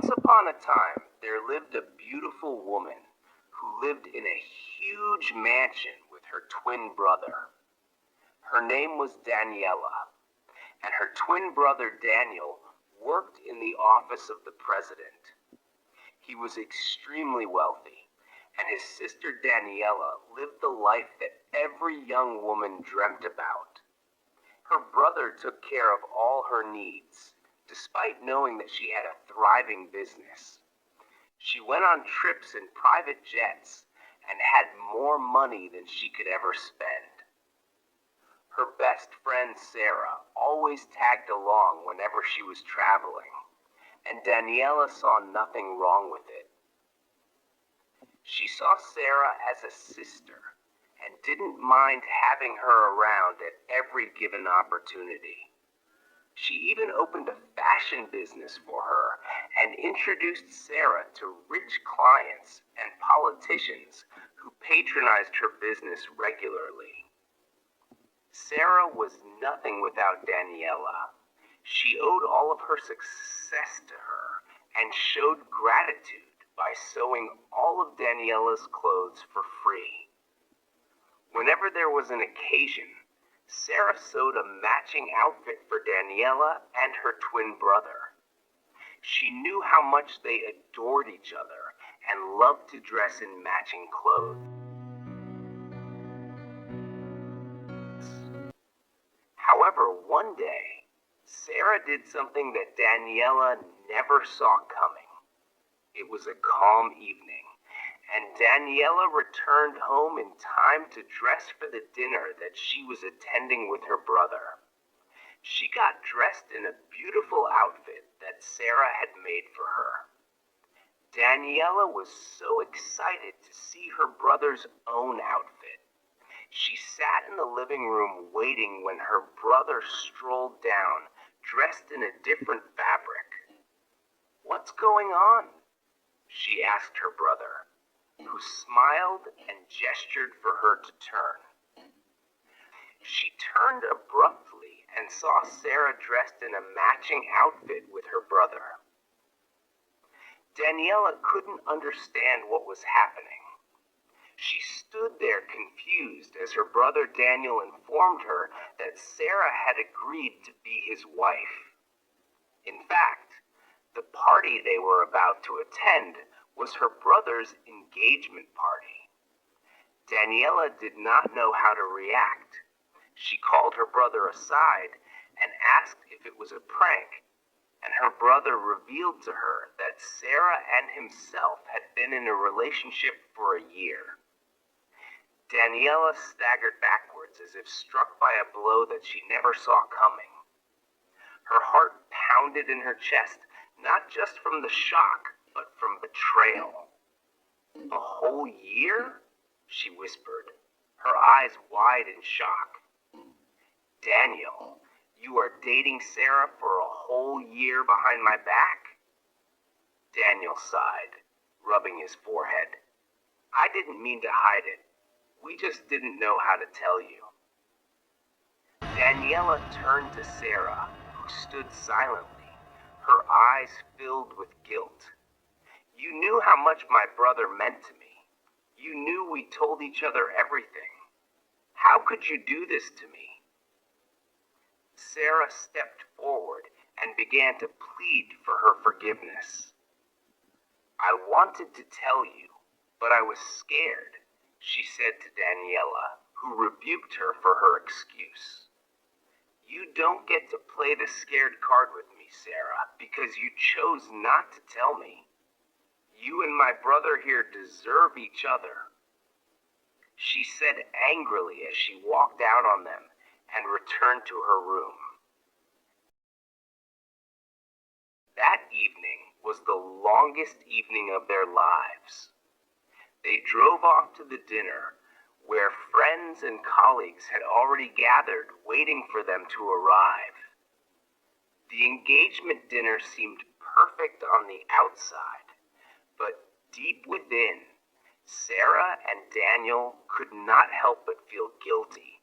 Once upon a time, there lived a beautiful woman who lived in a huge mansion with her twin brother. Her name was Daniela, and her twin brother Daniel worked in the office of the president. He was extremely wealthy, and his sister Daniela lived the life that every young woman dreamt about. Her brother took care of all her needs, despite knowing that she had a thriving business. She went on trips in private jets and had more money than she could ever spend. Her best friend Sarah always tagged along whenever she was traveling, and Daniela saw nothing wrong with it. She saw Sarah as a sister and didn't mind having her around at every given opportunity. She even opened a fashion business for her and introduced Sarah to rich clients and politicians who patronized her business regularly. Sarah was nothing without Daniela. She owed all of her success to her and showed gratitude by sewing all of Daniela's clothes for free. Whenever there was an occasion, Sarah sewed a matching outfit for Daniela and her twin brother. She knew how much they adored each other and loved to dress in matching clothes. However, one day, Sarah did something that Daniela never saw coming. It was a calm evening, and Daniela returned home in time to dress for the dinner that she was attending with her brother. She got dressed in a beautiful outfit that Sarah had made for her. Daniela was so excited to see her brother's own outfit. She sat in the living room waiting when her brother strolled down, dressed in a different fabric. "What's going on?" she asked her brother, who smiled and gestured for her to turn. She turned abruptly and saw Sarah dressed in a matching outfit with her brother. Daniela couldn't understand what was happening. She stood there confused as her brother Daniel informed her that Sarah had agreed to be his wife. In fact, the party they were about to attend was her brother's engagement party. Daniela did not know how to react. She called her brother aside and asked if it was a prank, and her brother revealed to her that Sarah and himself had been in a relationship for a year. Daniela staggered backwards as if struck by a blow that she never saw coming. Her heart pounded in her chest, not just from the shock, but from betrayal. "A whole year?" she whispered, her eyes wide in shock. "Daniel, you are dating Sarah for a whole year behind my back?" Daniel sighed, rubbing his forehead. "I didn't mean to hide it. We just didn't know how to tell you." Daniela turned to Sarah, who stood silently, her eyes filled with guilt. "You knew how much my brother meant to me. You knew we told each other everything. How could you do this to me?" Sarah stepped forward and began to plead for her forgiveness. "I wanted to tell you, but I was scared," she said to Daniela, who rebuked her for her excuse. "You don't get to play the scared card with me, Sarah, because you chose not to tell me. You and my brother here deserve each other," she said angrily as she walked out on them and returned to her room. That evening was the longest evening of their lives. They drove off to the dinner, where friends and colleagues had already gathered, waiting for them to arrive. The engagement dinner seemed perfect on the outside, but deep within, Sarah and Daniel could not help but feel guilty.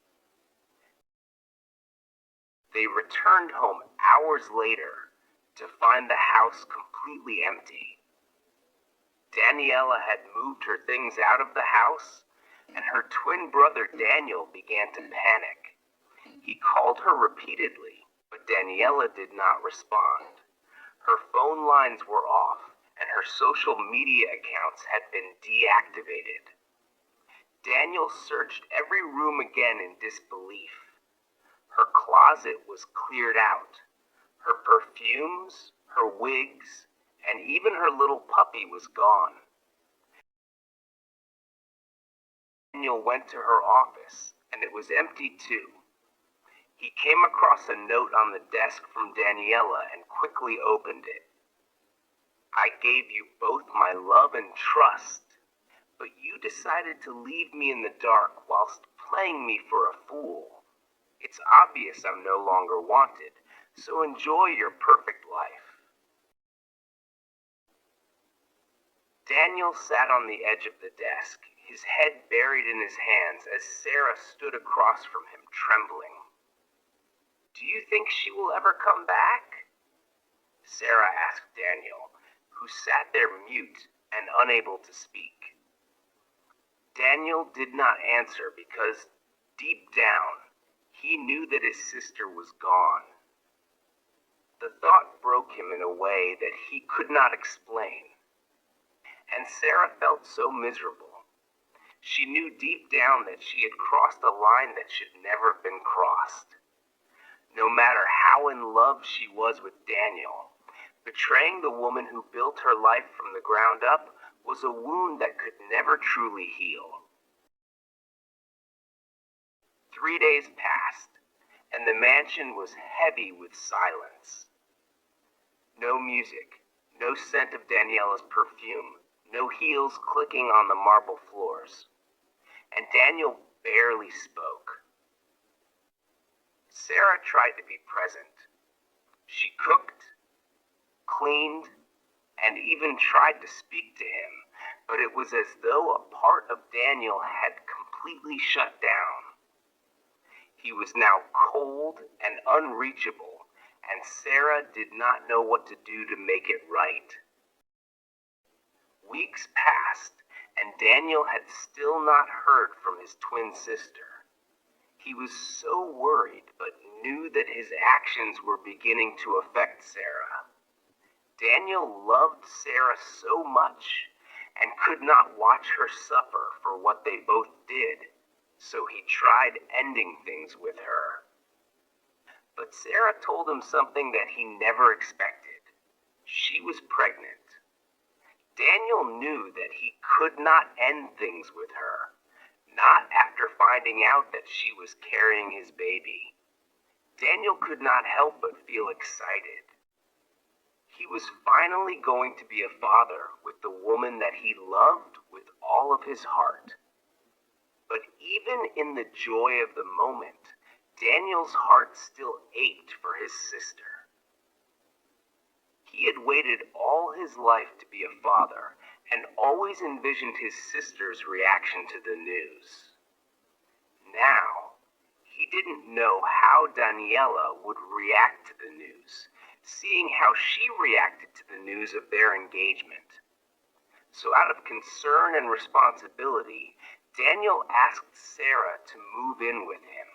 They returned home hours later to find the house completely completely empty. Daniela had moved her things out of the house, and her twin brother Daniel began to panic. He called her repeatedly, but Daniela did not respond. Her phone lines were off, and her social media accounts had been deactivated. Daniel searched every room again in disbelief. Her closet was cleared out. Her perfumes, her wigs, and even her little puppy was gone. Daniel went to her office, and it was empty too. He came across a note on the desk from Daniela and quickly opened it. "I gave you both my love and trust, but you decided to leave me in the dark whilst playing me for a fool. It's obvious I'm no longer wanted, so enjoy your perfect life." Daniel sat on the edge of the desk, his head buried in his hands as Sarah stood across from him, trembling. "Do you think she will ever come back?" Sarah asked Daniel, who sat there mute and unable to speak. Daniel did not answer because, deep down, he knew that his sister was gone. The thought broke him in a way that he could not explain. And Sarah felt so miserable. She knew deep down that she had crossed a line that should never have been crossed. No matter how in love she was with Daniel, betraying the woman who built her life from the ground up was a wound that could never truly heal. 3 days passed, and the mansion was heavy with silence. No music, no scent of Daniela's perfume, no heels clicking on the marble floors. And Daniel barely spoke. Sarah tried to be present. She cooked, cleaned, and even tried to speak to him, but it was as though a part of Daniel had completely shut down. He was now cold and unreachable, and Sarah did not know what to do to make it right. Weeks passed, and Daniel had still not heard from his twin sister. He was so worried, but knew that his actions were beginning to affect Sarah. Daniel loved Sarah so much, and could not watch her suffer for what they both did, so he tried ending things with her. But Sarah told him something that he never expected. She was pregnant. Daniel knew that he could not end things with her, not after finding out that she was carrying his baby. Daniel could not help but feel excited. He was finally going to be a father with the woman that he loved with all of his heart. But even in the joy of the moment, Daniel's heart still ached for his sister. He had waited all his life to be a father and always envisioned his sister's reaction to the news. Now, he didn't know how Daniela would react to the news, seeing how she reacted to the news of their engagement. So out of concern and responsibility, Daniel asked Sarah to move in with him.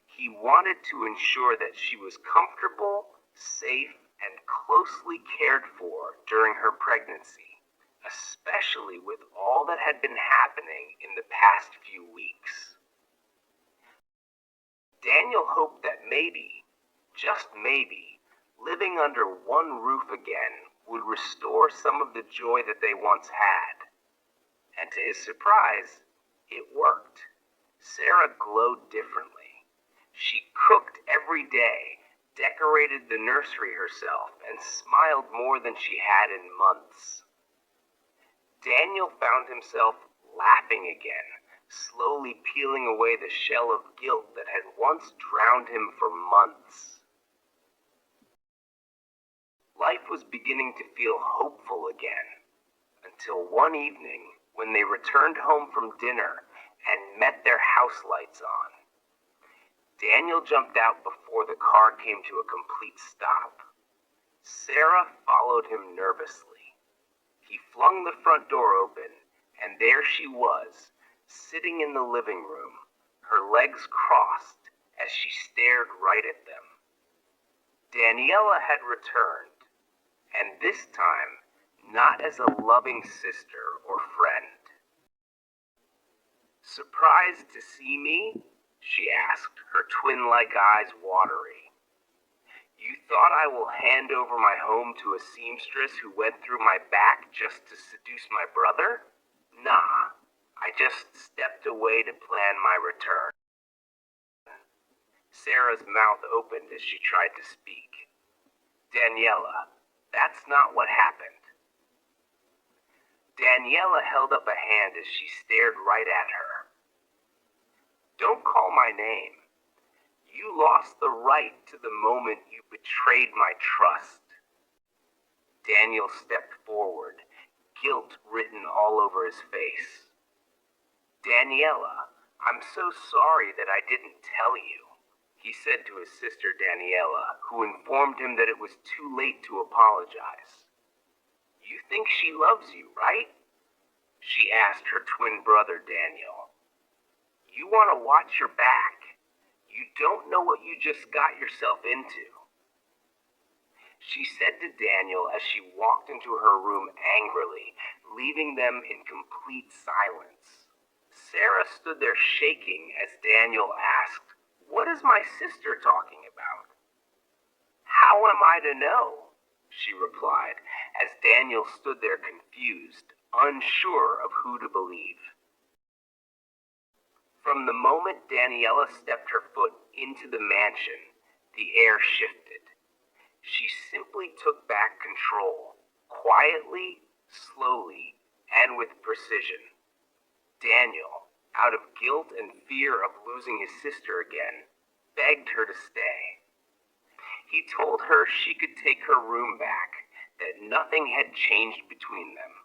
He wanted to ensure that she was comfortable, safe, and closely cared for during her pregnancy, especially with all that had been happening in the past few weeks. Daniel hoped that maybe, just maybe, living under one roof again would restore some of the joy that they once had. And to his surprise, it worked. Sarah glowed differently. She cooked every day, decorated the nursery herself, and smiled more than she had in months. Daniel found himself laughing again, slowly peeling away the shell of guilt that had once drowned him for months. Life was beginning to feel hopeful again, until one evening when they returned home from dinner and met their house lights on. Daniel jumped out before the car came to a complete stop. Sarah followed him nervously. He flung the front door open, and there she was, sitting in the living room, her legs crossed as she stared right at them. Daniela had returned, and this time not as a loving sister or friend. "Surprised to see me?" she asked, her twin-like eyes watery. "You thought I will hand over my home to a seamstress who went through my back just to seduce my brother? Nah, I just stepped away to plan my return." Sarah's mouth opened as she tried to speak. "Daniela, that's not what happened." Daniela held up a hand as she stared right at her. "Don't call my name. You lost the right to the moment you betrayed my trust." Daniel stepped forward, guilt written all over his face. "Daniela, I'm so sorry that I didn't tell you," he said to his sister Daniela, who informed him that it was too late to apologize. "You think she loves you, right?" she asked her twin brother Daniel. "You want to watch your back. You don't know what you just got yourself into." She said to Daniel as she walked into her room angrily, leaving them in complete silence. Sarah stood there shaking as Daniel asked, "What is my sister talking about?" "How am I to know?" she replied, as Daniel stood there confused, unsure of who to believe. From the moment Daniela stepped her foot into the mansion, the air shifted. She simply took back control, quietly, slowly, and with precision. Daniel, out of guilt and fear of losing his sister again, begged her to stay. He told her she could take her room back, that nothing had changed between them.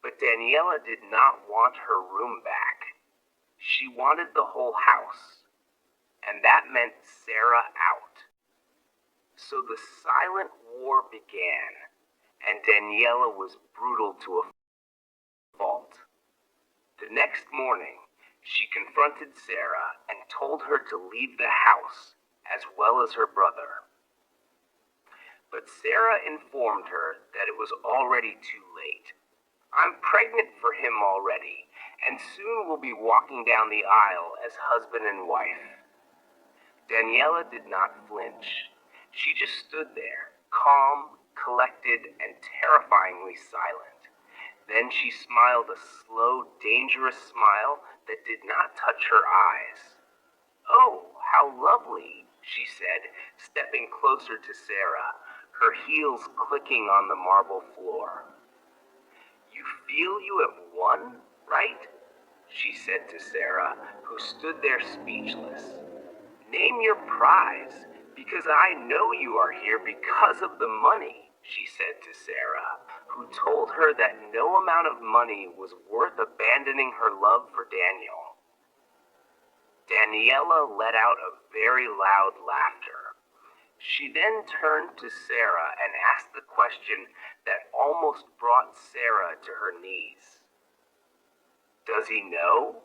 But Daniela did not want her room back. She wanted the whole house, and that meant Sarah out. So the silent war began, and Daniela was brutal to a fault. The next morning, she confronted Sarah and told her to leave the house, as well as her brother. But Sarah informed her that it was already too late. "I'm pregnant for him already, and soon we'll be walking down the aisle as husband and wife." Daniela did not flinch. She just stood there, calm, collected, and terrifyingly silent. Then she smiled a slow, dangerous smile that did not touch her eyes. "Oh, how lovely," she said, stepping closer to Sarah, her heels clicking on the marble floor. "You feel you have won, right?" she said to Sarah, who stood there speechless. "Name your prize, because I know you are here because of the money," she said to Sarah, who told her that no amount of money was worth abandoning her love for Daniel. Daniela let out a very loud laughter. She then turned to Sarah and asked the question that almost brought Sarah to her knees. "Does he know?"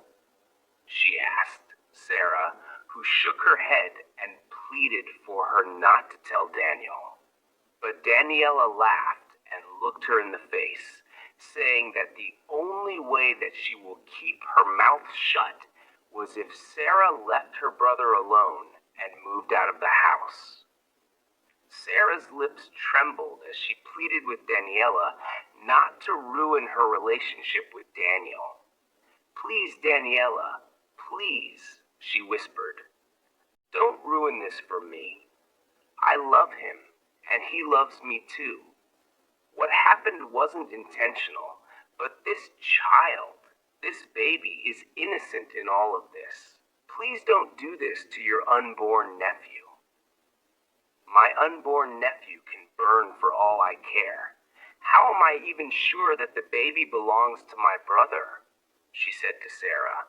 she asked Sarah, who shook her head and pleaded for her not to tell Daniel. But Daniela laughed and looked her in the face, saying that the only way that she will keep her mouth shut was if Sarah left her brother alone and moved out of the house. Sarah's lips trembled as she pleaded with Daniela not to ruin her relationship with Daniel. "Please, Daniela, please," she whispered. "Don't ruin this for me. I love him, and he loves me too. What happened wasn't intentional, but this child, this baby, is innocent in all of this. Please don't do this to your unborn nephew." "My unborn nephew can burn for all I care. How am I even sure that the baby belongs to my brother?" she said to Sarah,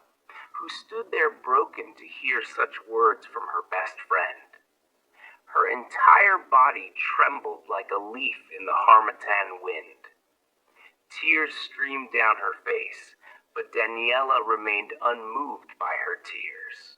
who stood there broken to hear such words from her best friend. Her entire body trembled like a leaf in the harmattan wind. Tears streamed down her face, but Daniela remained unmoved by her tears.